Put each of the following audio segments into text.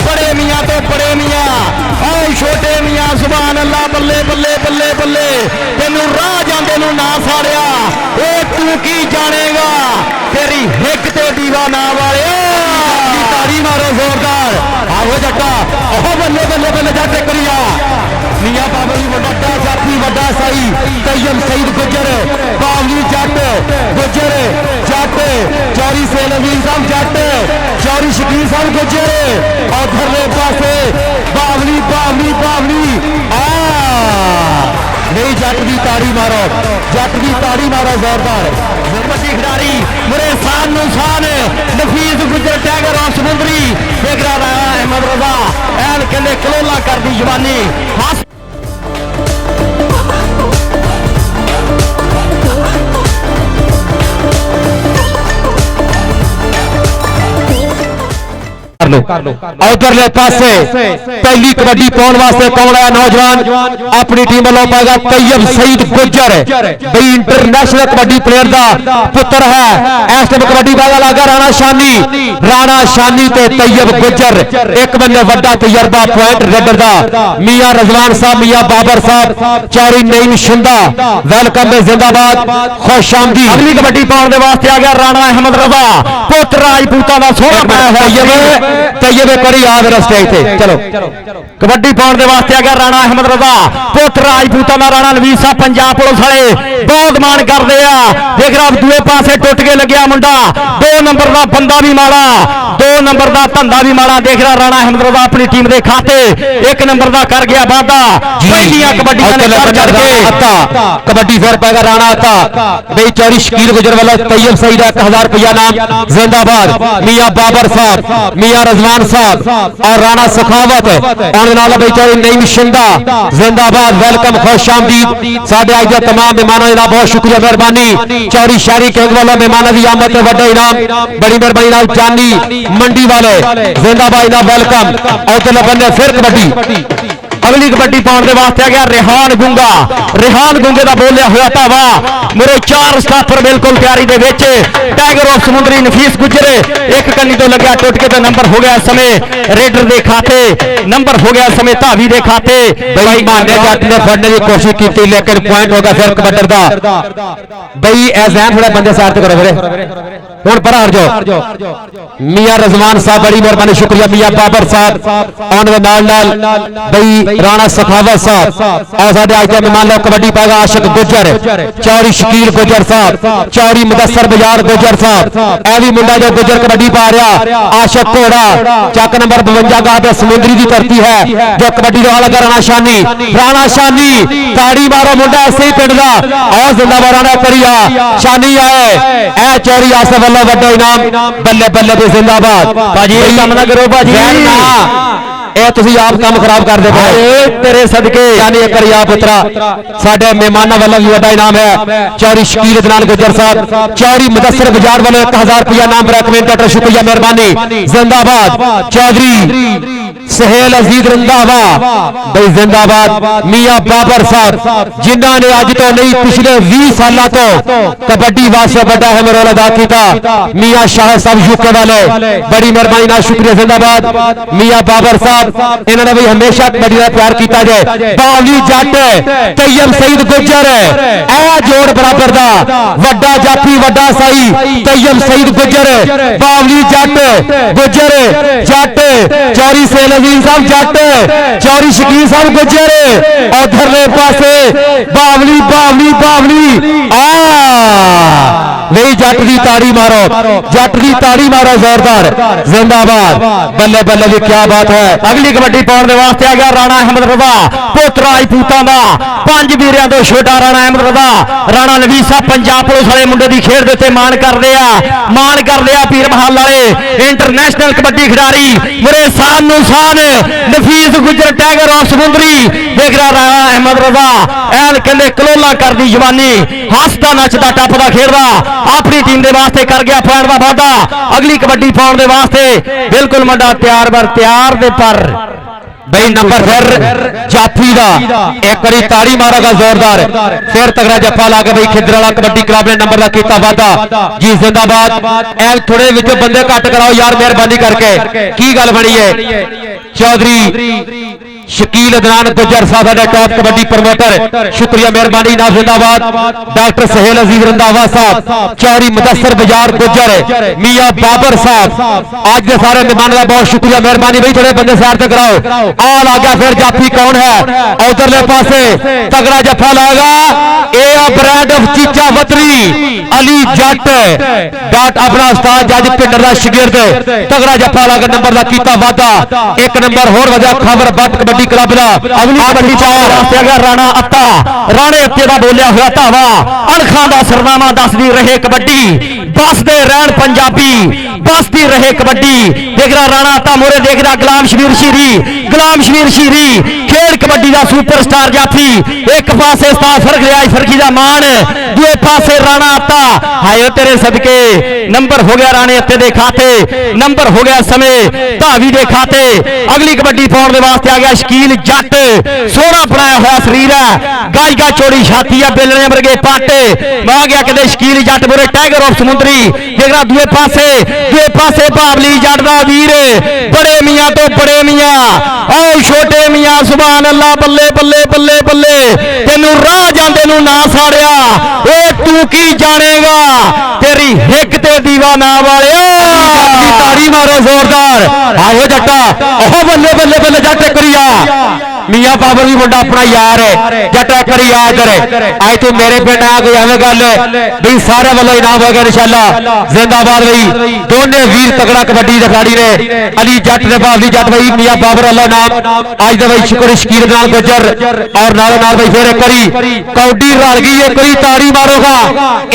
बड़े मियाँ तो बड़े मियाँ और छोटे मियाँ सुभान अल्लाह बल्ले बल्ले बल्ले बल्ले तेनू राह जांदे नू ना साड़िया ओ तू की जानेगा तेरी हिक ते दीवा ना वाले ताड़ी मारो जोरदार आओ जट्टा ओह बल्ले बल्ले बल्ले जाते करिया मियाँ बाबली वड्डा जाती वड्डा साई तैयब सईद गुजर बावली जट गुजर जट चौरी सेल अजीज साहब जट चौरी शकीर साहब गुजर और धरले पासे बावली बावली बावली नहीं जट की ताड़ी मारो जट की ताड़ी मारो जोरदार बड़ी खिडारी मुरे शान नुसान नफीस गुजर टाइगर और समुद्री देख रहा अहमद रजा ऐन कहते कलोला कर दी जवानी हस उधरले पासे पहली कबड्डी पाने वास्ते कौन आया नौजवान अपनी टीम वालों पाएगा तैयब सईद गुजर भाई इंटरनेशनल कबड्डी प्लेयर का पुत्र है इस टाइम कबड्डी पाएगा लगा राणा शानी ते तैयब गुजर एक बंदे वड्डा तजर्बा पॉइंट रेडर दा मियां रजवान साहब मियां बाबर साहब चौरी नईम शिंदा वेलकम है जिंदाबाद खुश आमदी अगली कबड्डी पाने वास्ते आ गया राणा अहमद रजा पुत्र राजपूता का सोना पाया तैयब एक बार याद रस्ते थे चलो कबड्डी पाने वास्ते आ गया राणा अहमद रजा पुत्र राजपूता का राणा नवीर साहब पंजाब पुलिस वाले बहुत मान करते हैं देख रहा दूए पासे टुट के लग्या मुंडा 2 नंबर का बंदा भी माड़ा 2 नंबर का धंधा भी माड़ा देख रहा राणा अहमद रजा अपनी टीम के खाते 1 नंबर का कर गया वादा पहलियां कबड्डी फिर पाएगा राणा आता भाई चौरी शकीर गुजर वाला तैयब सईद 1000 रुपया नाम जिंदाबाद मियां बाबर साहब मियां रजवान साहब और राणा सखावत और बेचारे नईम शिंदा जिंदाबाद वेलकम खुश आमदीद साडे अज के तमाम मेहमानों का बहुत शुक्रिया मेहरबानी चौरी शहरी किंग वालों मेहमानों की आमद से बड़ा इनाम बड़ी मेहरबानी जानी मंडी वाले जिंदाबाद वेलकम और बंदे फिर कबड्डी अगली कबड्डी पाने वास्ते आ गया रेहान गुंगे का बोलिया हुआ था वाह मेरे 4 स्टाफर बिल्कुल तैयारी दे विच टाइगर ऑफ समुद्री नफीस गुजरे एक कन्नी तो लग्या टुट के तो नंबर हो गया समय रेडर दे खाते नंबर हो गया समय धावी दे खाते भाई माने जट ने फड़ने की कोशिश की लेकिन पॉइंट होगा फिर कबड्डर दा भाई ऐसा थोड़ा बंदे साथ करो फिर हुण पर हट जाओ मियां रजवान साहब बड़ी मेहरबानी शुक्रिया मियां बाबर साहब आने दे नाल भाई राणा सखावत साहब और साडे अज दे मेहमान लोग कबड्डी पाएगा आशिक गुजर चौरी शकील गुजर साहब चौरी मुदस्सर बाजार गुजर साहब ए भी मुंडा जो गुजर कबड्डी पा रहा आशिक घोड़ा चक नंबर 52 का पे समुद्री की धरती है जो कबड्डी का लगा राणा शानी ताड़ी मारो मुंडा ऐसे ही पिंड दा और जिंदाबाद राणा करिया शानी आए ए चौरी आसफ वाला बड़ा इनाम बल्ले बल्ले पे जिंदाबाद भाजी काम ना करो भाजी आप काम खराब कर दे तेरे सदके यानी एक पुत्रा साडे मेहमाना वालों भी बड़ा इनाम है चौरी शकील दनान गुजर साहब चौरी मुदस्सर बाजार वालों 1000 रुपया नाम कमेंटेटर शुक्रिया मेहरबानी जिंदाबाद चौधरी सहेल अजीज रंधावा भाई जिंदाबाद मियां बाबर साहब जिन्होंने अज तो नहीं पिछले 20 साल तो कबड्डी वास्ते बड़ा है मेरा अदा किया मियां शाह साहब यूके वाले बड़ी मेहरबानी ना शुक्रिया जिंदाबाद मियां बाबर साहब इन्होंने भी हमेशा कबड्डी का प्यार किया जाए बावली जट तैयब सईद गुजर ए जोड़ बराबर दा वड्डा जाफी वड्डा साई तैयब सईद गुजर बावली जट गुजर जट चौरी सेल अजीज साहब जट चौरी शकीर साहब गुजर और धरले पासे बावली बावली बावली नहीं जट की ताड़ी मारो जोरदार जिंदाबाद बल्ले बल्ले भी क्या बात है अगली कबड्डी पाने वास्ते आ गया राणा अहमद रजा पुत्र राजपूतां दा 5 वीरियां तो छोटा राणा अहमद रजा राणा नवीर साहब पंजाब पुलिस वाले मुंडे की खेड दे उत्ते मान कर लिया पीर महल वाले इंटरनेशनल कबड्डी खिडारी मेरे शान नुसान नफीस गुजर टाइगर ऑफ समुद्री देख रहा राणा अहमद रजा ऐन कहते कलोला कर दी जवानी हसदा नचदा टपदा खेडदा अपनी टीम के वास्ते कर गया पॉइंट का वादा अगली कबड्डी पाने वास्ते बिल्कुल मुंडा तैयार दे पर बई नंबर फिर जाफी का एक बारी ताड़ी मारेगा जोरदार फिर तगड़ा जफा ला के बई खिदराला कबड्डी क्लब ने नंबर का किया वादा जी जिंदाबाद ऐ थोड़े विच बंदे घट कराओ यार मेहरबानी करके की गल बनी है चौधरी शकील अदनान गुजर साहब ने टॉप कबड्डी प्रमोटर शुक्रिया मेहरबानी ना जिंदाबाद डॉक्टर सहेल अजीज रंधावा साहब चौधरी मुदस्सर बाजार गुजर मियां बाबर साहब आज के सारे मेहमान का बहुत शुक्रिया मेहरबानी भाई थोड़े बंदे सैर तक कराओ आ लागा फिर जाफी कौन है उधरले पासे तगड़ा जफा लागा ए brand of Chichawatni Ali Jatt dot अपना उस्ताद जज पिंडर का शागिर्द तगड़ा जफा लागा नंबर का कीता वादा एक नंबर होर वजह खबर बट कबड्डी क्लब दा अगली कबड्डी चार वास्ते अगर राणा अत्ता राणे अत्ते दा बोलिया होया धावा अणखां दा सरनामा दसदी रहे कबड्डी बसदे रहन पंजाबी बसदी रहे कबड्डी देखदा राणा अत्ता मोरे देखदा गुलाम शबीर शीरी खेल कबड्डी दा सुपरस्टार जाफी एक पासे उस्ताद फरक रियाज फरकी दा मान दूए पासे राणा अत्ता हाय तेरे सदके नंबर हो गया राणे अत्ते दे खाते नंबर हो गया समय धावी दे खाते अगली कबड्डी पाउण दे वास्ते आ गया शकील जट सोहना बनाया हुआ शरीर है गायगा चोड़ी छाती है बेलने वर्गे पाटे आ गया कहते शकील जट बोले टाइगर ऑफ समुद्री देखना दूए पासे बाबली जट दा वीर बड़े मियां तो बड़े मियां ओ छोटे मियां सुभान अल्लाह बल्ले बल्ले बल्ले बल्ले तेनू राह जांदे नू ना साड़िया ओ तू की जानेगा तेरी हिक ते दीवा ना वाले ताड़ी मारो जोरदार आओ जट्टा ओह बल्ले बल्ले बल्ले जट करिया मियां बाबर भी मुंडा अपना यार है जट करी याद करे आज तू मेरे पिंड आ गई एवं गल भाई सारे वालों इनाम होगा इंशाल्लाह जिंदाबाद भाई दोनों वीर तगड़ा कबड्डी खिलाड़ी ने अली जट ने बाबली जट भाई मियां बाबर अल्लाह नाम आज भाई शुक्र शकीर नाल गुजर और नाल भाई फिर एक करी कौडी रल गई एक करी ताड़ी मारोगा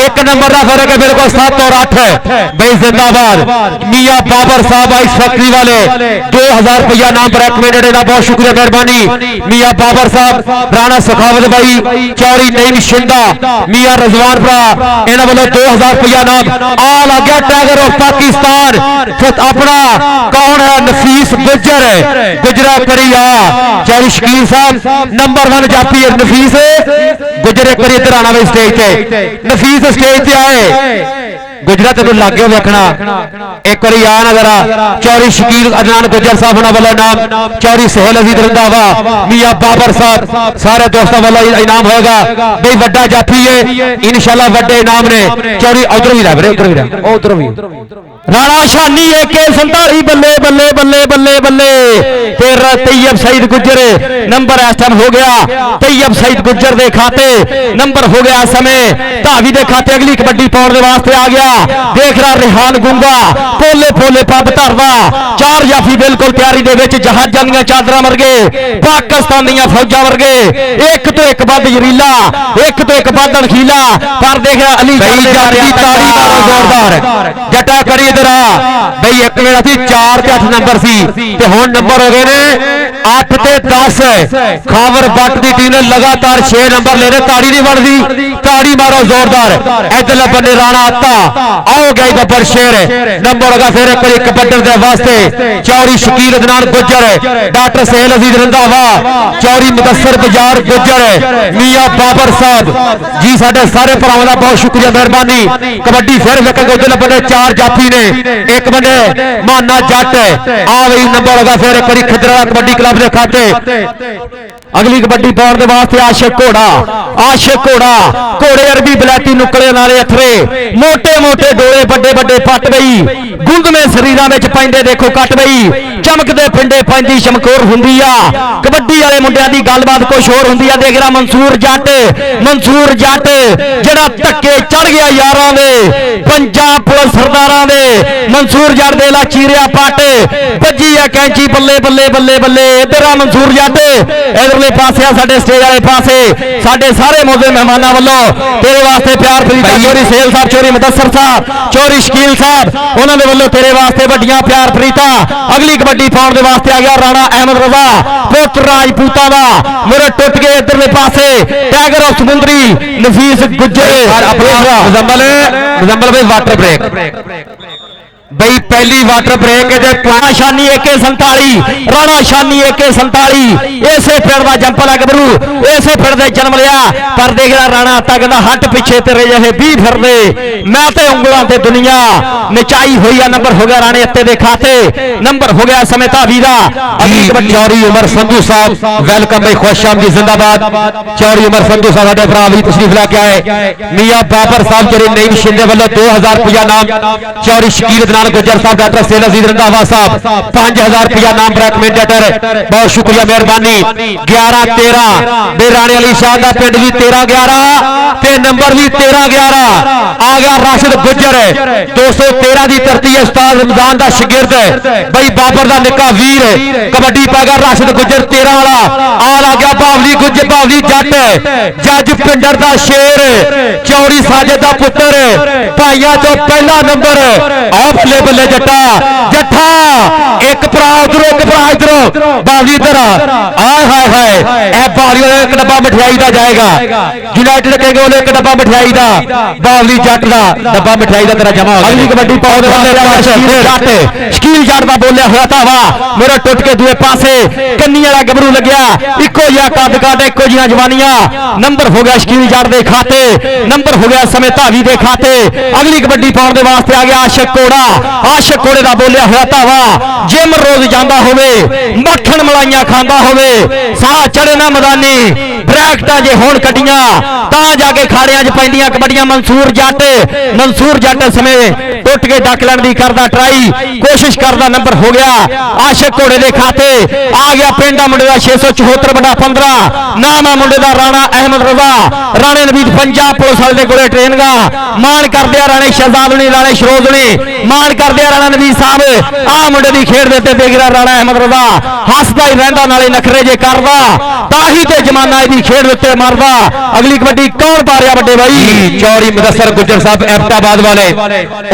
एक नंबर का फर्क है बिल्कुल 7 और 8 भाई जिंदाबाद मियां बाबर साहब आई फैक्ट्री वाले 2000 रुपया नाम रेकमेंडेड है बहुत शुक्रिया मेहरबानी मियां बाबर साहब राणा सखावत भाई चौरी नईम शिंदा मियां रजवान भरा इन्होंने वालों 2000 रुपया नाम आ लग गया टाइगर ऑफ पाकिस्तान अपना कौन है नफीस गुजरा करिया चौरी शकील साहब नंबर 1 जाफी नफीस गुजरे करी इधर आना भाई स्टेज पे नफीस स्टेज पे आए गुजरा तेन लग गया देखना एक बार आ ना जरा चौरी शकील अदनान गुजर साहब वालों नाम चौरी सहेल अजीज रंधावा मियां बाबर साहब सारे दोस्तों वालों इनाम होगा भाई बड़ा जाफी है इंशाल्लाह बड़े इनाम ने चौरी उधर भी रह उधर भी राणा शानी एक 47 बल्ले बल्ले बल्ले बल्ले बल्ले फिर तैयब सईद गुजर नंबर इस टाइम हो गया तैयब सईद गुजर दे खाते नंबर हो गया समय धावी दे खाते अगली कबड्डी पाउण दे वास्ते आ गया देख रहा रिहान गुंगा पोले पोले पब धरदा चार जाफी बिल्कुल तैयारी दे विच जहाजां दीयां चादरां वर्गे पाकिस्तान दीयां फौजां वर्गे एक तो एक बद जरीला एक तो एक बद अणखीला पर देख रहा अली ताड़ी मारो जोरदार जटा करी इधर आ भाई एक वेला सी 4 ते 8 नंबर सी ते हुण नंबर हो गए ने 8 ते 10 खावर बट दी टीम ने लगातार 6 नंबर ले रहे ताड़ी नहीं बनदी ताड़ी मारो जोरदार इधरले बन्ने राणा अत्ता आओ गई बब्बर शेर नंबर होगा फिर एक बार कबड्डी दे वास्ते चौरी शकील अदनान गुजर डॉक्टर सहेल अजीज रंधावा चौरी मुदस्सर बाजार गुजर मियां बाबर साहब जी साडे सारे भरावां दा बहुत शुक्रिया मेहरबानी कबड्डी फिर वेखेंगे उधरले बन्ने 4 जाफी ने एक बन्ने माना जट आ वही नंबर होगा फिर एक बार खिदराला कबड्डी क्लब दे खाते अगली कबड्डी पाउण दे वास्ते आशिक घोड़ा घोड़े अरबी बलैती नुकड़े नाले अथरे मोटे मोटे डोले बड़े बड़े पट गई गुंद में शरीरां विच पैंदे देखो कट गई चमकदे पिंडे पैंदी चमकोर हुंदी आ कबड्डी वाले मुंडियां दी गलबात कुछ होर हुंदी आ देख रहा मंसूर जट जिहड़ा धक्के चढ़ गया यारां दे पंजाब पुलिस सरदारां दे मंसूर जट दे ला चीरिया पट भज्जी आ कैंची बल्ले बल्ले बल्ले बल्ले इधर आ मंसूर जट इधरले पासे साडे स्टेज वाले पासे साडे सारे मौजूद मेहमानां वल्लों तेरे वास्ते प्यार फरीदा चोरी सेल साहब चोरी मुदस्सर साहब चोरी शकील साहब उन्हां दे वल्लों तेरे वास्ते वड्डियां प्यार फरीदा अगली कबड्डी पाउण दे वास्ते आ गया राणा अहमद रजा पुत्र राजपूतां दा मेरे टुट गए इधरले पासे टाइगर ऑफ समुद्री नफीस गुजर मुजम्मल भाई वाटर ब्रेक भाई पहली वाटर ब्रेक राणा शानी AK47 राणा शानी AK47 इसे पिंड का जंपल है गबरू इसे पिंड दे जन्म लिया पर देखदा राणा आता कहंदा हट पिछे तेरे जहे 20 फिरदे मैं ते उंगलां ते दुनिया नचाई हुई है। नंबर हो गया राणे अत्ते दे खाते नंबर हो गया समय धावी दा अगली चौरी उमर संधू साहब वेलकम भाई खुशाम जी जिंदाबाद चौरी उमर संधू साहब साडे भरा भी तशरीफ लेके आए मियां बाबर साहब जेरे नईम शिंदे वालों 2000 रुपया नाम चौरी शकील दनान गुजर साहब डॉक्टर सेल अजीज रंधावा साहब 5000 रुपया नाम रेकमेंडेटर बहुत शुक्रिया मेहरबानी 11-13 दे राणे अली शाह दा पिंड भी 13-11 ते नंबर भी 13-11 आ गया राशिद गुजर 213 दी धरती उस्ताद रमजान दा शागिर्द बई बाबर दा निक्का वीर कबड्डी पै गया राशिद गुजर 13 वाला आ गया बावली गुजर बावली जट जज पिंडर दा शेर चौरी साजिद दा पुत्र भाइयों चो पहला नंबर आ बल्ले बल्ले जट्टा जट्ठा एक भरा उधरों एक भरा इधरों बावली इधर आए हाय हाय ए बावली एक डब्बा मिठाई दा जाएगा यूनाइटेड कहेंगे बोले एक डब्बा मिठाई दा बावली जट दा डब्बा मिठाई दा तेरा जमा हो अगली कबड्डी पाउंड वाले शकील जट दा बोलिया होया था वाह मेरा टुट के दूए पासे कन्नी वाला गबरू लग्या इको जिहा कद काट इको जिहा जवानियां नंबर हो गया शकील जट दे खाते नंबर हो गया समय धावी दे खाते अगली कबड्डी पाउंड दे वास्ते आ गया आशिक कोड़े दा बोलिया होया था वाह जिम रोज जांदा होवे मक्खन मलाइयां खांदा होवे साह चढ़े ना मैदानी ब्रैकटां जे होण कड्डियां तां जाके खाड़ियां च पैंदियां कबड्डियां मंसूर जट समय टुट के डक लैण दी करदा ट्राई कोशिश करदा नंबर हो गया आशिक घोड़े दे खाते आ गया पिंड दा मुंडे दा 674/15 नाम है मुंडे दा राणा अहमद रजा राणे नवीद पंजाब पुलिस वाले दे कोले ट्रेन गा मान करदे आ राणे शहजादनी राणे शरोजनी मान करदे आ राणा नवीद साहब आ मुंडे दी खेड दे ते देखदा राणा अहमद रजा हसदा ही रहंदा नाले नखरे जे करदा ताही ते जमाना इहदी खेड उत्ते मारदा अगली कबड्डी कौन पा रिया बड़े भाई चौरी मुदस्सर गुजर साहब एबटाबाद वाले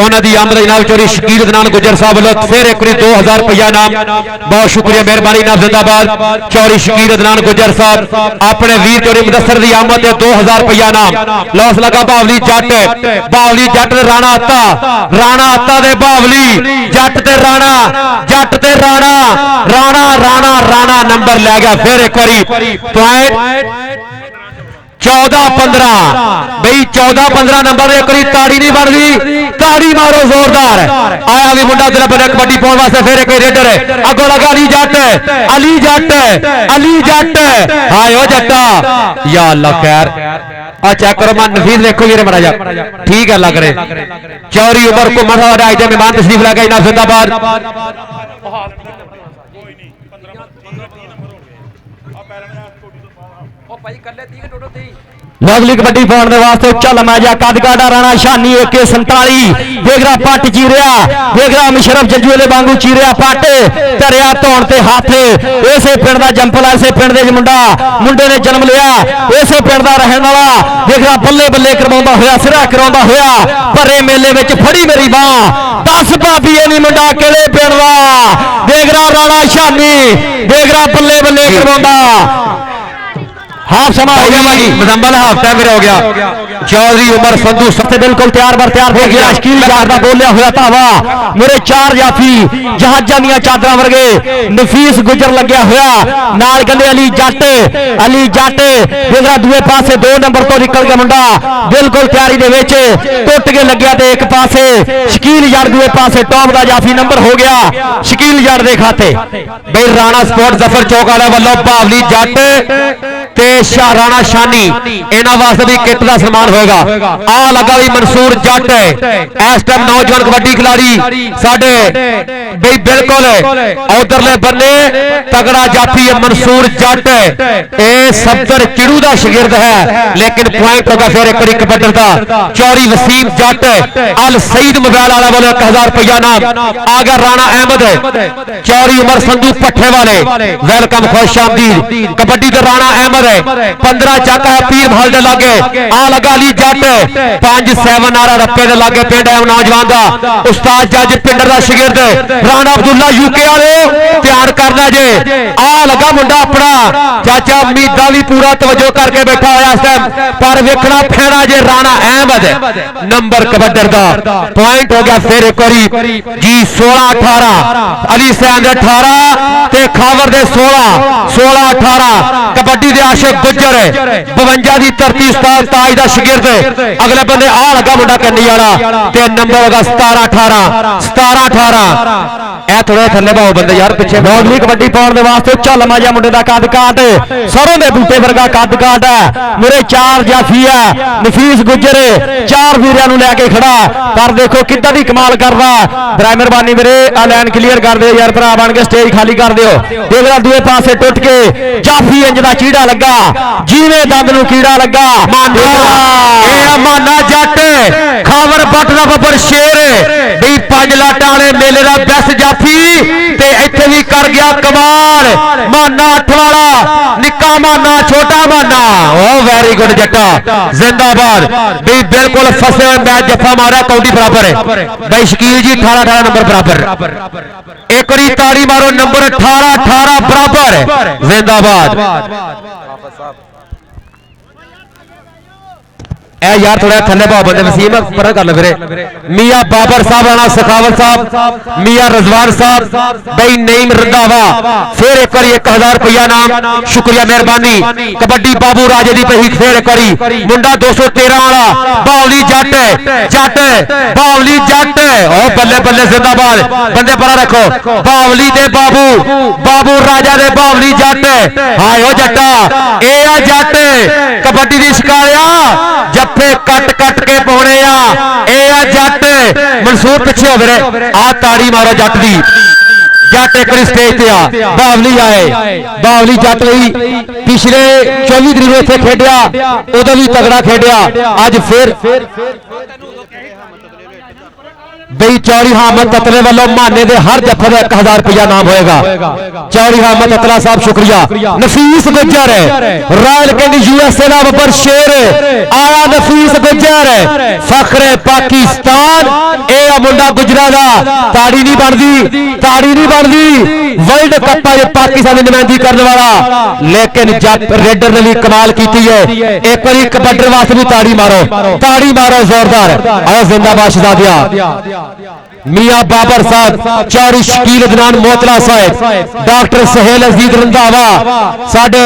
उन्हां दी आमद जनाब चौरी शकील दनान गुजर साहब वालों फिर एक 2000 रुपया नाम बहुत शुक्रिया मेहरबानी नाम जिंदाबाद चौरी शकील दनान गुजर साहब अपने वीर चौरी मुदस्सर दी आमद 2000 रुपया नाम लॉस लगा बावली जट राणा अत्ता दे बावली जट ते राणा राणा नंबर ले गया फिर एक बारी पॉइंट 14-15 बई 14-15 नंबर एक ताड़ी नहीं बन गई ताड़ी मारो जोरदार आया भी मुंडा तेरा बड़ा कबड्डी पाउण वास्ते फिर एक रेडर अगो लगा अली जट हाय ओ जट्टा या अल्लाह खैर आ चेक करो मैं नफीस देखो ये मरा जा ठीक है लग रहे चौरी उमर को मरा आज मेहमान तशरीफ लगा ना जिंदाबाद अगली कबड्डी पाउण वास्ते चल मैजा कद काटा राणा शानी AK47 देखरा पट चीरिया देखरा मुशरफ जंजू वाले वांगू चीरिया पट धरिया धौण ते हाथ इसे पिंड दा जंपल इसे पिंड दे मुंडे ने जन्म लिया इसे पिंड दा रहन वाला देखरा बल्ले बल्ले करवाउंदा होया सिरा कराउंदा होया भरे मेले विच फड़ी मेरी बाह 10 भाबीए नी मुंडा किहड़े पिंड दा देखरा राणा शानी देखरा बल्ले बल्ले करवाउंदा हाफ समा हो गया भाई मुजम्मल हाफ टाइम मेरा हो गया चौधरी उमर संधू सबसे बिल्कुल तैयार हो गया शकील जट दा बोलिया होया था वाह मेरे चार जाफी जहाजां दी चादरां वर्गे नफीस गुजर लग्या होया नाल कहंदे अली जट जेड़ा दूए पासे 2 नंबर तो निकल गया मुंडा बिल्कुल तैयारी दे विच टुट के लग्या ते एक पासे शकील जट दूए पासे टॉप दा जाफी नंबर हो गया शकील जट दे खाते बई राणा स्पोर्ट जफर चौक वाले वालों बावली जट ते राणा शानी इन्हां वास्ते भी किट दा सन्मान होएगा आ लगा भी मंसूर जट इस टाइम नौजवान कबड्डी खिलाड़ी साडे बई बिल्कुल उधरले बन्ने तगड़ा जाफी है मंसूर जट ए सफदर चिड़ू दा शागिर्द है लेकिन पॉइंट होगा फिर एक कबड्डी दा चौरी वसीम जट अल सईद मोबाइल वाला बोले 1000 रुपया नाम आ गया राणा अहमद चौरी उमर संधू पट्ठे वाले वेलकम खुश आमदीद कबड्डी ते राणा अहमद 15 चक है पीर महल दे लागे आ लगा अली जट 5-7 नारा रप्पे दे लागे पिंड है नौजवान दा उस्ताद जज पिंडर दा शागिर्द ਰਾਣਾ ਅਬਦੁੱਲਾ ਯੂਕੇ ਵਾਲਿਓ ਧਿਆਨ ਕਰਨਾ ਜੇ ਆ ਲੱਗਾ ਮੁੰਡਾ ਆਪਣਾ ਚਾਚਾ ਉਮੀਦਾਂ ਵੀ ਪੂਰਾ ਤਵੱਜੋ ਕਰਕੇ ਬੈਠਾ ਹੋਇਆ ਇਸ ਟਾਈਮ ਪਰ ਵੇਖਣਾ ਫੈਣਾ ਜੇ ਰਾਣਾ ਅਹਿਮਦ ਨੰਬਰ ਕਬੱਡਰ ਦਾ ਪੁਆਇੰਟ ਹੋ ਗਿਆ ਫਿਰ ਇੱਕ ਵਾਰੀ ਜੀ 16-18 ਅਲੀ ਸੈਨ ਦੇ 18 ਤੇ ਖਾਵਰ ਦੇ 16-18 ਕਬੱਡੀ ਦੇ ਆਸ਼ਿਕ ਗੁੱਜਰ 52 ਦੀ ਧਰਤੀ ਉਸਤਾਦ ਤਾਜ ਦਾ ਸ਼ਾਗਿਰਦ ਅਗਲੇ ਬੰਦੇ ਆ ਲੱਗਾ ਮੁੰਡਾ ਕੰਨੀ ਵਾਲਾ ਤੇ ਨੰਬਰ ਹੋਗਾ 17-18 ਇਹ ਥੋੜੇ ਥੱਲੇ ਭਾਓ ਬੰਦੇ ਯਾਰ ਪਿੱਛੇ ਬੌਲੀ ਕਬੱਡੀ ਪਾਉਣ ਦੇ ਵਾਸਤੇ ਚੱਲ ਮਾਜਾ ਮੁੰਡੇ ਦਾ ਕੱਦ ਕਾਟ ਸਰੋਂ ਦੇ ਬੂਟੇ ਵਰਗਾ ਕੱਦ ਕਾਟ ਹੈ ਮੇਰੇ ਚਾਰ ਜਾਫੀ ਹੈ ਨਫੀਸ ਗੁੱਜਰ ਚਾਰ ਵੀਰਿਆਂ ਨੂੰ ਲੈ ਕੇ ਖੜਾ ਪਰ ਦੇਖੋ ਕਿੱਦਾਂ ਦੀ ਕਮਾਲ ਕਰਦਾ ਬਰਾ ਮਿਹਰਬਾਨੀ ਵੀਰੇ ਆ ਲਾਈਨ ਕਲੀਅਰ ਕਰ ਦਿਓ ਯਾਰ ਭਰਾ ਬਣ ਕੇ ਸਟੇਜ ਖਾਲੀ ਕਰ ਦਿਓ ਦੇਖਦਾ ਦੂਏ ਪਾਸੇ ਟੁੱਟ ਕੇ ਜਾਫੀ ਇੰਜ ਦਾ ਚੀੜਾ ਲੱਗਾ ਜਿਵੇਂ ਦੰਦ ਨੂੰ ਕੀੜਾ ਲੱਗਾ ਇਹ ਮਾਨਾ ਜੱਟ ਖਾਵਰ ਬੱਟ ਦਾ ਬੱਬਰ ਸ਼ੇਰ ਵੀ 5 ਲਾਟਾਂ ਵਾਲੇ ਮੇਲੇ ਦਾ ਬੈਸਟ ਜਾਫੀ ਤੇ ਇੱਥੇ ਵੀ ਕਰ ਗਿਆ ਕਮਾਲ ਮਾਨਾ 8 ਵਾਲਾ ਨਿੱਕਾ ਮਾਨਾ ਛੋਟਾ ਮਾਨਾ ਓ ਵੈਰੀ ਗੁੱਡ ਜੱਟਾ ਜ਼ਿੰਦਾਬਾਦ ਵੀ ਬਿਲਕੁਲ ਫਸੇ ਹੋਏ ਮੈਚ ਜੱਫਾ ਮਾਰਿਆ ਕੌਡੀ ਬਰਾਬਰ ਬਈ ਸ਼ਕੀਲ ਜੀ 18-18 ਨੰਬਰ ਬਰਾਬਰ ਇੱਕ ਵਾਰੀ ਤਾੜੀ ਮਾਰੋ ਨੰਬਰ 18-18 ਬਰਾਬਰ ਜ਼ਿੰਦਾਬਾਦ ਇਹ ਯਾਰ ਥੋੜਾ ਥੱਲੇ ਭਾਅ ਬੰਦੇ ਵਸੀਮ ਪਰਾਂ ਕਰ ਲੈ ਵੀਰੇ ਮੀਆਂ ਬਾਬਰ ਸਾਹਿਬ ਰਾਣਾ ਸਖਾਵਤ ਸਾਹਿਬ ਮੀਆਂ ਰਜ਼ਵਾਨ ਸਾਹਿਬ ਬਈ ਨਈਮ ਰੰਧਾਵਾ ਫਿਰ ਇੱਕ ਵਾਰੀ 1000 ਰੁਪਇਆ ਨਾਮ ਸ਼ੁਕਰੀਆ ਮਿਹਰਬਾਨੀ ਕਬੱਡੀ ਬਾਬੂ ਰਾਜੇ ਦੀ ਪਹੀ ਫਿਰ ਇੱਕ ਵਾਰੀ ਮੁੰਡਾ 213 ਵਾਲਾ ਬਾਵਲੀ ਜੱਟ ਬਾਵਲੀ ਜੱਟ ਓ ਬੱਲੇ ਬੱਲੇ ਜ਼ਿੰਦਾਬਾਦ ਬੰਦੇ ਪਰਾਂ ਰੱਖੋ ਬਾਵਲੀ ਦੇ ਬਾਬੂ ਰਾਜਾ ਦੇ ਬਾਵਲੀ ਜੱਟ ਹਾਏ ਓ ਜੱਟਾ ਇਹ ਆ ਜੱਟ ਕਬੱਡੀ ਦੀ ਸ਼ਿਕਾਰਿਆ ਜੱਫੇ ਕੱਟ ਕੇ ਪਾਉਣੇ ਆ ਇਹ ਆ ਜੱਟ ਮਨਸੂਰ ਪਿੱਛੇ ਹੋ ਵੀਰੇ ਆ ਤਾੜੀ ਮਾਰੋ ਜੱਟ ਦੀ ਜੱਟ ਇੱਕ ਵਾਰੀ ਸਟੇਜ ਤੇ ਆ ਬਾਵਲੀ ਆਏ ਬਾਵਲੀ ਜੱਟ ਲਈ ਪਿਛਲੇ 24 ਤਰੀਕ ਨੂੰ ਇੱਥੇ ਖੇਡਿਆ ਉਦੋਂ ਵੀ ਤਗੜਾ ਖੇਡਿਆ ਅੱਜ ਫਿਰ ਬਈ ਚੌੜੀ ਹਾਮਦ ਤਤਲੇ ਵੱਲੋਂ ਮਾਨੇ ਦੇ ਹਰ ਜੱਫੇ ਦਾ 1000 ਰੁਪਇਆ ਨਾਮ ਹੋਏਗਾ ਚੌੜੀ ਹਾਮਦ ਤਤਲਾ ਸਾਹਿਬ ਸ਼ੁਕਰੀਆ ਨਫੀਸ ਗੁੱਜਰ ਰਾਇਲ ਕਿੰਗ USA ਦਾ ਬੱਬਰ ਸ਼ੇਰ ਆਇਆ ਨਫੀਸ ਗੁੱਜਰ ਫਖਰੇ ਪਾਕਿਸਤਾਨ ਇਹ ਆ ਮੁੰਡਾ ਗੁਜਰਾ ਦਾ ਤਾੜੀ ਨਹੀਂ ਬਣਦੀ ਵਰਲਡ ਕੱਪ ਵਿੱਚ ਪਾਕਿਸਤਾਨ ਦੀ ਨੁਮਾਇੰਦਗੀ ਕਰਨ ਵਾਲਾ ਲੇਕਿਨ ਜੱਟ ਰੇਡਰ ਨੇ ਵੀ ਕਮਾਲ ਕੀਤੀ ਹੈ ਇੱਕ ਵਾਰੀ ਕਬੱਡਰ ਵਾਸਤੇ ਵੀ ਤਾੜੀ ਮਾਰੋ ਜ਼ੋਰਦਾਰ ਆਓ ਜ਼ਿੰਦਾਬਾਦ ਸ਼ਹਜ਼ਾਦਿਆ ਮੀਆਂ ਬਾਬਰ ਸਾਹਿਬ ਚੌਰੀ ਸ਼ਕੀਲ ਅਦਨਾਨ ਮੋਤਲਾ ਸਾਹਿਬ ਡਾਕਟਰ ਸਹੇਲ ਅਜ਼ੀਜ਼ ਰੰਧਾਵਾ ਸਾਡੇ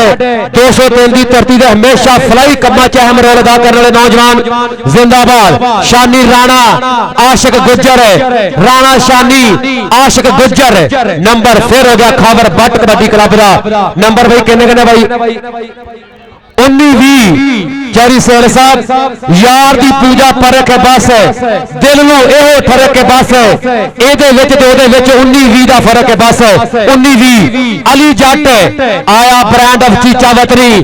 203 ਦੀ ਧਰਤੀ ਦੇ ਹਮੇਸ਼ਾ ਫਲਾਈ ਕੰਮਾਂ 'ਚ ਅਹਿਮ ਰੋਲ ਅਦਾ ਕਰਨ ਵਾਲੇ ਨੌਜਵਾਨ ਜ਼ਿੰਦਾਬਾਦ ਸ਼ਾਨੀ ਰਾਣਾ ਆਸ਼ਿਕ ਗੁੱਜਰ ਰਾਣਾ ਸ਼ਾਨੀ ਆਸ਼ਿਕ ਗੁੱਜਰ ਨੰਬਰ ਫਿਰ ਹੋ ਗਿਆ ਖਾਵਰ ਬੱਟ ਕਬੱਡੀ ਕਲੱਬ ਦਾ ਨੰਬਰ ਬਈ ਕਿੰਨੇ ਬਾਈ 19-20 ਚੌਰੀ ਸੇਲ ਸਾਹਿਬ ਯਾਰ ਦੀ ਪੂਜਾ ਫਰਕ ਹੈ ਬਸ ਦਿਲ ਨੂੰ ਇਹੋ ਫਰਕ ਹੈ ਬਸ ਇਹਦੇ ਵਿੱਚ ਤੇ ਉਹਦੇ ਵਿੱਚ 19-20 ਦਾ ਫਰਕ ਹੈ ਬਸ 19-20 ਅਲੀ ਜੱਟ ਆਇਆ ਬ੍ਰਾਂਡ ਆਫ ਚੀਚਾ ਵਤਨੀ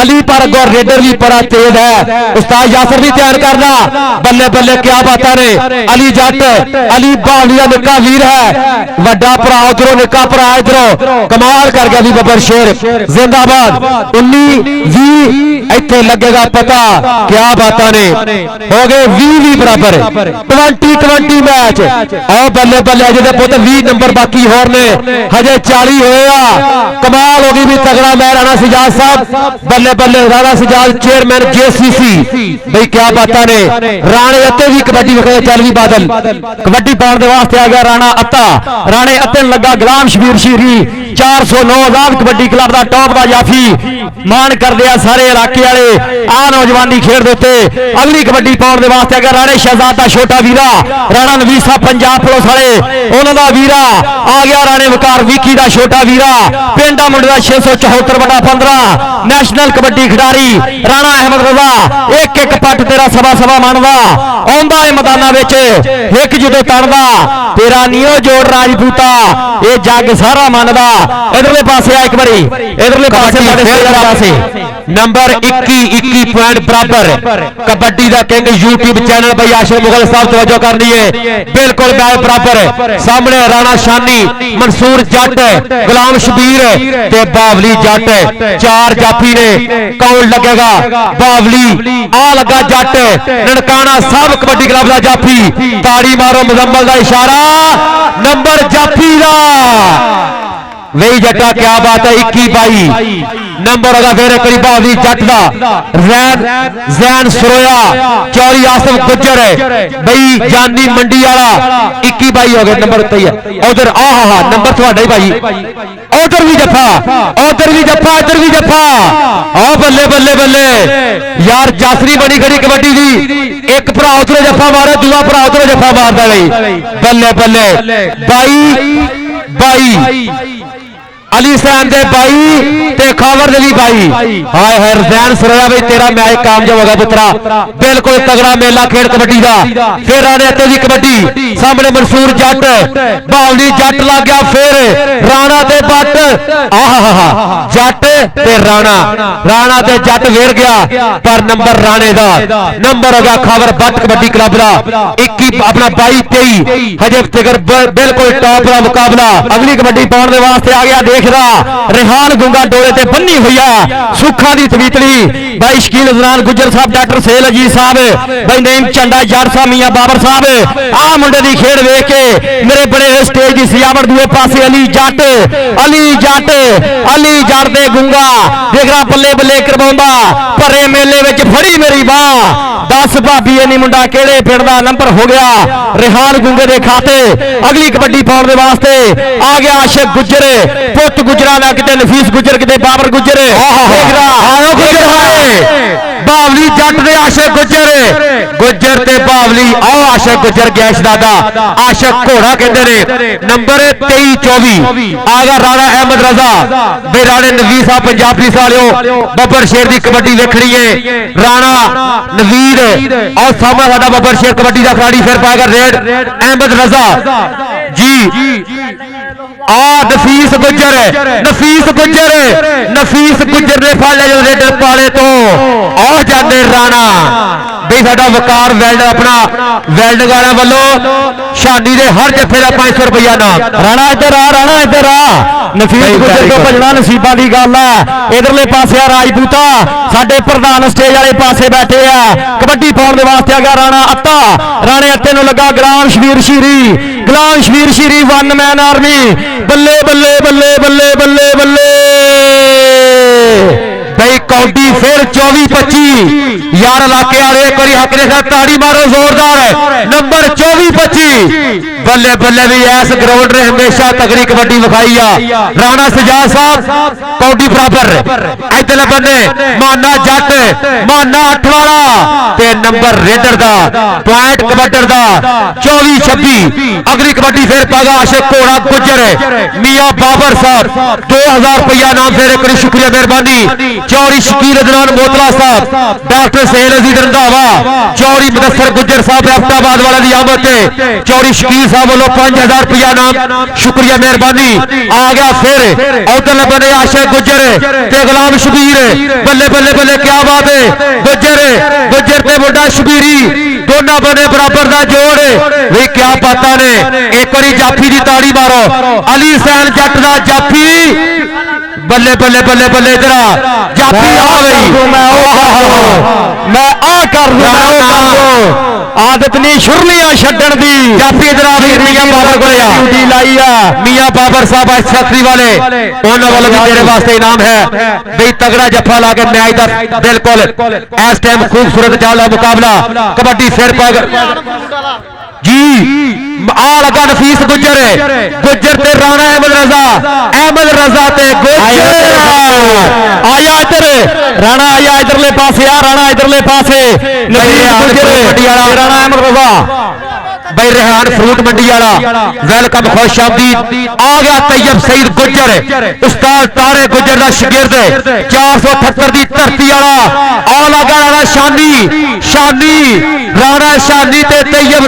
ਅਲੀ ਪਰ ਗੋ ਰੇਡਰ ਵੀ ਬੜਾ ਤੇਜ਼ ਹੈ ਉਸਤਾਦ ਯਾਸਰ ਵੀ ਤਿਆਰ ਕਰਦਾ ਬੱਲੇ ਬੱਲੇ ਕੀ ਬਾਤਾਂ ਨੇ ਅਲੀ ਜੱਟ ਅਲੀ ਬਾਵਲੀ ਦਾ ਨਿੱਕਾ ਵੀਰ ਹੈ ਵੱਡਾ ਭਰਾ ਉਧਰੋਂ ਨਿੱਕਾ ਭਰਾ ਇਧਰੋਂ ਕਮਾਲ ਕਰ ਗਿਆ ਵੀ ਬੱਬਰ ਸ਼ੇਰ ਜ਼ਿੰਦਾਬਾਦ 19-20 ਇੱਥੇ ਲੱਗੇਗਾ ਪਤਾ ਕੀ ਬਾਤਾਂ ਨੇ ਹੋ ਗਏ 20 ਬਰਾਬਰ 20 ਮੈਚ ਆਓ ਬੱਲੇ ਬੱਲੇ ਅਜੇ ਦੇ ਪੁੱਤ 20 ਨੰਬਰ ਬਾਕੀ ਹੋਰ ਨੇ ਹਜੇ 40 ਹੋਏ ਆ ਕਮਾਲ ਹੋ ਗਈ ਵੀ ਤਗੜਾ ਮੈਂ ਰਾਣਾ ਸਜਾਦ ਸਾਹਿਬ ਬੱਲੇ ਬੱਲੇ ਰਾਣਾ ਸਜਾਦ ਚੇਅਰਮੈਨ JCC ਬਈ ਕੀ ਬਾਤਾਂ ਨੇ ਰਾਣੇ ਅਤੇ ਵੀ ਕਬੱਡੀ ਵਿਖੇ ਚੱਲ ਵੀ ਬਾਦਲ ਕਬੱਡੀ ਪਾਉਣ ਦੇ ਵਾਸਤੇ ਆ ਗਿਆ ਰਾਣਾ ਅੱਤਾ ਰਾਣੇ ਅੱਤੇ ਨੂੰ ਲੱਗਾ ਗੁਲਾਮ ਸ਼ਬੀਰ ਸ਼ੀਰੀ 409 ਆਜ਼ਾਦ ਕਬੱਡੀ ਕਲੱਬ ਦਾ ਟੌਪ ਦਾ ਜਾਫੀ ਮਾਣ ਕਰਦੇ ਆ ਸਾਰੇ ਇਲਾਕੇ ਵਾਲੇ ਆ ਨੌਜਵਾਨੀ ਖੇਡ ਦੇ ਉੱਤੇ ਅਗਲੀ ਕਬੱਡੀ ਪਾਉਣ ਦੇ ਵਾਸਤੇ ਅਗਰ ਰਾਣੇ ਸ਼ਹਜ਼ਾਦ ਦਾ ਛੋਟਾ ਵੀਰਾ ਰਾਣਾ ਨਵੀਸਾ ਪੰਜਾਬ ਪੁਲਿਸ ਵਾਲੇ ਉਹਨਾਂ ਦਾ ਵੀਰਾ ਆ ਗਿਆ ਰਾਣੇ ਵਕਾਰ ਵੀਕੀ ਦਾ ਛੋਟਾ ਵੀਰਾ ਪਿੰਡਾ ਮੁੰਡੇ ਦਾ 674/15 ਨੈਸ਼ਨਲ ਕਬੱਡੀ ਖਿਡਾਰੀ ਰਾਣਾ ਅਹਿਮਦ ਰਜ਼ਾ ਇੱਕ ਪੱਟ ਤੇਰਾ ਸਵਾ ਮੰਨਦਾ ਆਉਂਦਾ ਏ ਮੈਦਾਨਾਂ ਵਿੱਚ ਇੱਕ ਜਦੋਂ ਤਣਦਾ ਤੇਰਾ ਨੀਓ ਜੋੜ ਰਾਜਪੂਤਾ ਇਹ ਜੱਗ ਸਾਰਾ ਮੰਨਦਾ इधरले पासे आ एक बारी इधरले पासे पासे नंबर 21 पॉइंट बराबर कबड्डी का किंग यूट्यूब चैनल भाई आशिक मुगल साहब तवज्जो करनी है बिल्कुल मैच बराबर सामने राणा शानी मंसूर जट गुलाम शबीर ते बावली जट चार जाफी ने कौन लगेगा बावली आ लगा जट ननकाना साहब कबड्डी क्लब का जाफी ताड़ी मारो मुजम्मल का इशारा नंबर जाफी का वही जट्टा क्या बात है 21-22 नंबर होगा फिर करीब बावली जट का जैन सरोया चौरी आसम गुज्जर भाई जानी मंडी वाला 21-22 हो गए नंबर तई है उधर आहा नंबर थोड़ा ही भाई उधर भी जफा इधर भी जफा आ बल्ले बल्ले बल्ले यार जासरी बनी खड़ी कबड्डी दी एक भरा उधर जफा मारे दूसरा भरा उधर जफा मारदा बल्ले बल्ले 22 अली सैन दे भाई ते खावर दे भाई हाय हाय रज़ैन सरोया भाई तेरा मैच कामयाब होगा पुत्रा बिल्कुल तगड़ा मेला खेल कबड्डी का फिर आने अते दी कबड्डी सामने मंसूर जट बावली जट लग गया फिर राणा ते बट आहा जट ते राणा ते जट वेर गया पर नंबर राणे दा नंबर हो गया खावर बट कबड्डी क्लब दा 21 अपना 22-23 हजे फिगर बिल्कुल टॉप का मुकाबला अगली कबड्डी पाउण दे वास्ते आ गया रेहान गुंगा डोले ते बन्नी हुई सुखा दी तवीतली भाई शकील अजनान गुज्जर साहब डॉक्टर सेल अजीज साहब भाई नईम चंडा जट साहब मियां बाबर साहब आ मुंडे दी खेड वेख के मेरे बड़े स्टेज की सजावट दूए पासे अली जट दे गुंगा देखरा बल्ले बल्ले करवाउंदा भरे मेले विच फड़ी मेरी बाह 10 भाभी नहीं मुंडा केड़े पिंड दा नंबर हो गया रेहान गुंगे दे खाते अगली कबड्डी पाउण दे वास्ते आ गया आशिक गुज्जर पुत गुजरा दा किते नफीस गुज्जर किते बाबर गुज्जर आयो गुज्जर बावली जट दे आशिक गुज्जर ते बावली आओ आशिक गुज्जर गैस दादा आशिक घोड़ा कहते ने नंबर 23-24 आ गया राणा अहमद रजा बे राणे नवीद साहब पंजाब पुलिस वालियो बब्बर शेर दी कबड्डी देखनी है राणा नवीद और सामने साडा बब्बर शेर कबड्डी का खिलाड़ी फिर पाएगा रेड अहमद रजा जी नफीस गुज्जर ने फड़ लिया रेडर पाले तो आ जाते राणा बई साडा वकार वेल्ड अपना वेल्ड वाले वालों शानी दे हर जफे का 500 रुपया नाम राणा इधर आ नफीस गुज्जर तो भजना नसीबा की गल है इधरले पासे राजपूता साडे प्रधान स्टेज वाले पासे बैठे आ कबड्डी पाउण दे वास्ते आ गया राणा अत्ता राणे अत्ते नूं लगा गुलाम शबीर शीरी वन मैन आर्मी बल्ले बल्ले बल्ले बल्ले बल्ले बल्ले भाई कौडी फिर 24-25 यार इलाके वाले एक बार हक ने ताड़ी मारो जोरदार नंबर 24-25 बल्ले बल्ले भी इस ग्राउंड ने हमेशा तगड़ी कबड्डी विखाई आ राणा सजाद साहब कौडी बराबर इधर बने माना जट माना 8 वाला ते नंबर रेडर दा पॉइंट कबड्डर दा 24-26 अगली कबड्डी फिर पागा आशिक घोड़ा गुज्जर मियां बाबर साहब 2000 रुपया नाम फिर एक शुक्रिया मेहरबानी चौरी शकील अदनान मोतला साहब डॉक्टर सहेल अजीज रंधावा चौरी मुदस्सर गुज्जर साहब अहमदाबाद वाले की आमद से चौरी शकील साहब वालों 5000 रुपया नाम शुक्रिया मेहरबानी आ गया फिर उधर बने आशिक गुज्जर ते गुलाम शबीर बल्ले बल्ले बल्ले क्या बात है गुज्जर ते मुंडा शबीरी दोनों बने बराबर का जोड़ वे क्या पता ने एक बारी जाफी की ताड़ी मारो अली सैन जट का जाफी बल्ले बल्ले बल्ले बल्ले इधर जाफी आ गई मैं आ कर आदत नहीं शुरलियां छड्डण दी जाफी इधर आ गई मियां बाबर को ड्यूटी लाई आ मियां बाबर साहब छतरी वाले उन्होंने वालों भी तेरे वास्ते इनाम है भाई तगड़ा जफा ला के मैच का बिल्कुल इस टाइम खूबसूरत जाला मुकाबला कबड्डी फिर पाएगा जी आ लगा नफीस गुज्जर ते राणा अहमद रजा ते गुज्जर आया इधर राणा आया इधरले पासे राणा इधरले पासे राणा अहमद रजा भाई रेहान फ्रूट मंडी वाला वेलकम खुश आमदीद आ गया तैयब सईद गुज्जर उस्ताद तारे गुज्जर का शागिर्द 478 की धरती वाला आ लगा राणा शानी राणा शानी ते तैयब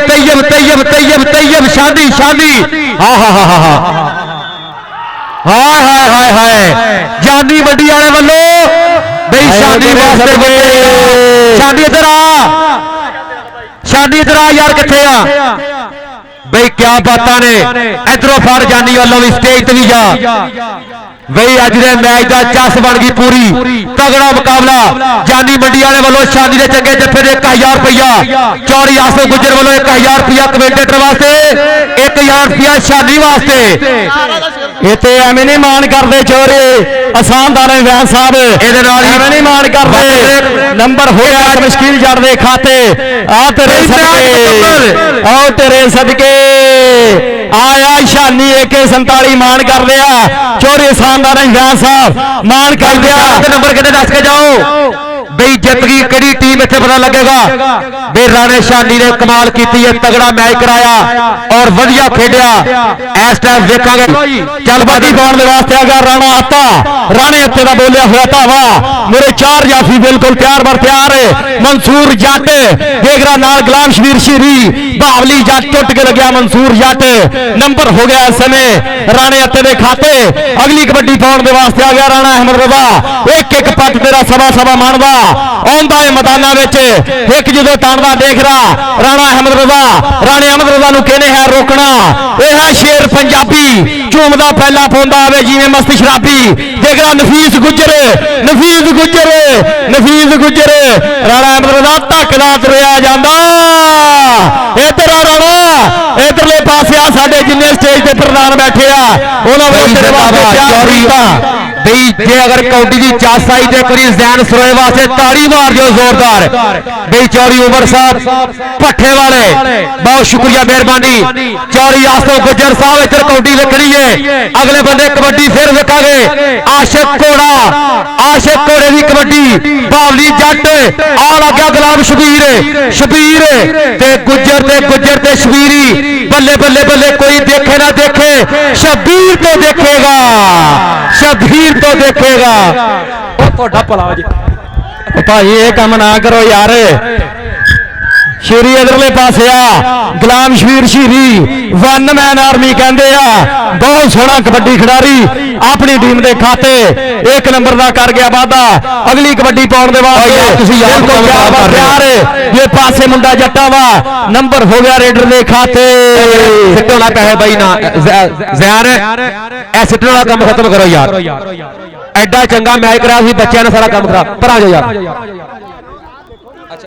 शानी हा हा हा हा ਹਾਏ ਹਾਏ ਹਾਏ ਹਾਏ ਜਾਨੀ ਮੰਡੀ ਵਾਲੇ ਵੱਲੋਂ ਬਈ ਸ਼ਾਨੀ ਵਾਸਤੇ ਬੱਚੇ ਸ਼ਾਨੀ ਇੱਧਰ ਆ ਸ਼ਾਨੀ ਇੱਧਰ ਆ ਯਾਰ ਕਿੱਥੇ ਆ ਬਈ ਕਿਆ ਬਾਤਾਂ ਨੇ ਇਧਰੋਂ ਫੜ ਜਾਨੀ ਵੱਲੋਂ ਵੀ ਸਟੇਜ ਤੇ ਵੀ ਜਾ ਬਈ ਅੱਜ ਦੇ ਮੈਚ ਦਾ ਚਸ ਬਣ ਗਈ ਪੂਰੀ ਤਗੜਾ ਮੁਕਾਬਲਾ ਜਾਨੀ ਮੰਡੀ ਵਾਲੇ ਵੱਲੋਂ ਸ਼ਾਨੀ ਦੇ ਚੰਗੇ ਜੱਫੇ ਦੇ 1000 ਰੁਪਇਆ ਚੌੜੀ ਆਸੋ ਗੁੱਜਰ ਵੱਲੋਂ 1000 ਰੁਪਇਆ ਕਮੈਂਟੇਟਰ ਵਾਸਤੇ 1000 ਰੁਪਇਆ ਸ਼ਾਨੀ ਵਾਸਤੇ ਇੱਥੇ ਐਵੇਂ ਨਹੀਂ ਮਾਣ ਕਰਦੇ ਚੋਰੇ ਆਸਾਨਦਾਰੇ ਵਿਆਹ ਸਾਹਿਬ ਇਹਦੇ ਨਾਲ ਐਵੇਂ ਨਹੀਂ ਮਾਣ ਕਰਦੇ ਨੰਬਰ ਹੋਇਆ ਮਸ਼ਕੀਲ ਜੜ ਦੇ ਖਾਤੇ ਆ ਤੇਰੇ ਸਦਕੇ ਆਓ ਤੇਰੇ ਸਦਕੇ ਆਇਆ ਸ਼ਾਨੀ AK47 ਮਾਣ ਕਰਦੇ ਆ ਚੋਰੇ ਆਸਾਨਦਾਰੇ ਵਿਆਹ ਸਾਹਿਬ ਮਾਣ ਕਰਦੇ ਆ ਨੰਬਰ ਕਿਤੇ ਦੱਸ ਕੇ ਜਾਓ ਬਈ ਜਿੱਤ ਗਈ ਕਿਹੜੀ ਟੀਮ ਇੱਥੇ ਪਤਾ ਲੱਗੇਗਾ ਬਈ ਰਾਣੇ ਸ਼ਾਨੀ ਨੇ ਕਮਾਲ ਕੀਤੀ ਹੈ ਤਗੜਾ ਮੈਚ ਕਰਾਇਆ ਔਰ ਵਧੀਆ ਖੇਡਿਆ ਇਸ ਟਾਈਮ ਵੇਖਾਂਗੇ ਚੱਲ ਬਾਜੀ ਪਾਉਣ ਦੇ ਵਾਸਤੇ ਆ ਗਿਆ ਰਾਣਾ ਆਤਾ ਰਾਣੇ ਉੱਤੇ ਦਾ ਬੋਲਿਆ ਹੋਇਆ ਧਾਵਾ ਮੇਰੇ 4 ਜਾਫੀ ਬਿਲਕੁਲ ਤਿਆਰ ਬਰ ਤਿਆਰ ਮਨਸੂਰ ਜੱਟ ਦੇਗਰਾ ਨਾਲ ਗੁਲਾਮ ਸ਼ਬੀਰ ਸ਼ੀਰੀ ਬਾਵਲੀ ਜੱਟ ਟੁੱਟ ਕੇ ਲੱਗਿਆ ਮਨਸੂਰ ਜੱਟ ਨੰਬਰ ਹੋ ਗਿਆ ਇਸ ਸਮੇਂ ਰਾਣੇ ਉੱਤੇ ਦੇ ਖਾਤੇ ਅਗਲੀ ਕਬੱਡੀ ਪਾਉਣ ਦੇ ਵਾਸਤੇ ਆ ਗਿਆ ਰਾਣਾ ਅਹਿਮਦ ਰਜ਼ਾ ਇੱਕ ਪੱਟ ਤੇਰਾ ਸਵਾ ਮਾਣਦਾ ਆਉਂਦਾ ਹੈ ਮੈਦਾਨਾਂ ਵਿੱਚ ਇੱਕ ਜਦੋਂ ਤਾਣਦਾ ਦੇਖ ਰਾ ਰਾਣਾ ਅਹਿਮਦ ਰਜ਼ਾ ਰਾਣੇ ਅਹਿਮਦ ਰਜ਼ਾ ਨੂੰ ਕਹਿੰਦੇ ਹੈ ਰੋਕਣਾ ਇਹ ਹੈ ਸ਼ੇਰ ਪੰਜਾਬੀ ਝੂਮਦਾ ਪਹਿਲਾ ਪਾਉਂਦਾ ਆਵੇ ਜਿਵੇਂ ਮਸਤ ਸ਼ਰਾਬੀ ਦੇਖਣਾ ਨਫੀਸ ਗੁੱਜਰ ਰਾਣਾ ਅਹਿਮਦ ਰਜ਼ਾ ਧੱਕਦਾ ਤੁਰਿਆ ਜਾਂਦਾ ਇੱਧਰ ਆ ਰਾਣਾ ਇੱਧਰਲੇ ਪਾਸੇ ਆ ਸਾਡੇ ਜਿੰਨੇ ਸਟੇਜ ਤੇ ਪ੍ਰਧਾਨ ਬੈਠੇ ਆ ਉਹਨਾਂ ਵੱਲੋਂ ਤੇਰੇ ਵਾਸਤੇ ਪਿਆਰ ਕੀਤਾ ਬਈ ਜੇ ਅਗਰ ਕੌਡੀ ਦੀ ਚਾਸ ਆਈ ਤੇ ਕੋਈ ਜ਼ੈਨ ਸਰੋਏ ਵਾਸਤੇ ਤਾੜੀ ਮਾਰ ਦਿਓ ਜ਼ੋਰਦਾਰ ਬਈ ਚੌੜੀ ਉਮਰ ਸਾਹਿਬ ਭੱਠੇ ਵਾਲੇ ਬਹੁਤ ਸ਼ੁਕਰੀਆ ਮਿਹਰਬਾਨੀ ਚੌੜੀ ਆਸੋ ਗੁੱਜਰ ਸਾਹਿਬ ਇੱਧਰ ਕੌਡੀ ਵੇਖਣੀ ਹੈ ਅਗਲੇ ਬੰਦੇ ਕਬੱਡੀ ਫਿਰ ਵੇਖਾਂਗੇ ਆਸ਼ਿਕ ਘੋੜੇ ਦੀ ਕਬੱਡੀ ਬਾਵਲੀ ਜੱਟ ਆ ਲੱਗਿਆ ਗੁਲਾਮ ਸ਼ਬੀਰ ਤੇ ਗੁੱਜਰ ਤੇ ਸ਼ਬੀਰੀ ਬੱਲੇ ਕੋਈ ਦੇਖੇ ਨਾ ਦੇਖੇ ਸ਼ਬੀਰ ਤੋਂ ਦੇਖੇਗਾ ਉਹ ਤੁਹਾਡਾ ਭਲਾ ਜੀ ਭਾਈ ਇਹ ਕੰਮ ਨਾ ਕਰੋ ਯਾਰ ਸ਼ੀਰੀ ਇਧਰਲੇ ਪਾਸੇ ਆ Ghulam Shabbir Shiri one man army ਕਹਿੰਦੇ ਆ ਬਹੁਤ ਸੋਹਣਾ ਕਬੱਡੀ ਖਿਡਾਰੀ ਆਪਣੀ ਟੀਮ ਦੇ ਖਾਤੇ 1 ਨੰਬਰ ਦਾ ਕਰ ਗਿਆ ਵਾਦਾ ਅਗਲੀ ਕਬੱਡੀ ਪਾਉਣ ਦੇ ਵਾਸਤੇ ਤੁਸੀਂ ਯਾਰ ਪਿਆਰ ਇਹ ਪਾਸੇ ਮੁੰਡਾ ਜੱਟਾ ਵਾ ਨੰਬਰ ਹੋ ਗਿਆ ਰੇਡਰ ਦੇ ਖਾਤੇ ਸਿੱਟੋ ਨਾ ਪੈਸੇ ਬਾਈ ਨਾ ਜ਼ੈਨ ਇਹ ਸਿੱਟਣ ਵਾਲਾ ਕੰਮ ਖਤਮ ਕਰੋ ਯਾਰ ਐਡਾ ਚੰਗਾ ਮੈਚ ਕਰਾ ਸੀ ਬੱਚਿਆਂ ਨੇ ਸਾਰਾ ਕੰਮ ਖਰਾਬ ਪਰ ਆ ਜਾ ਯਾਰ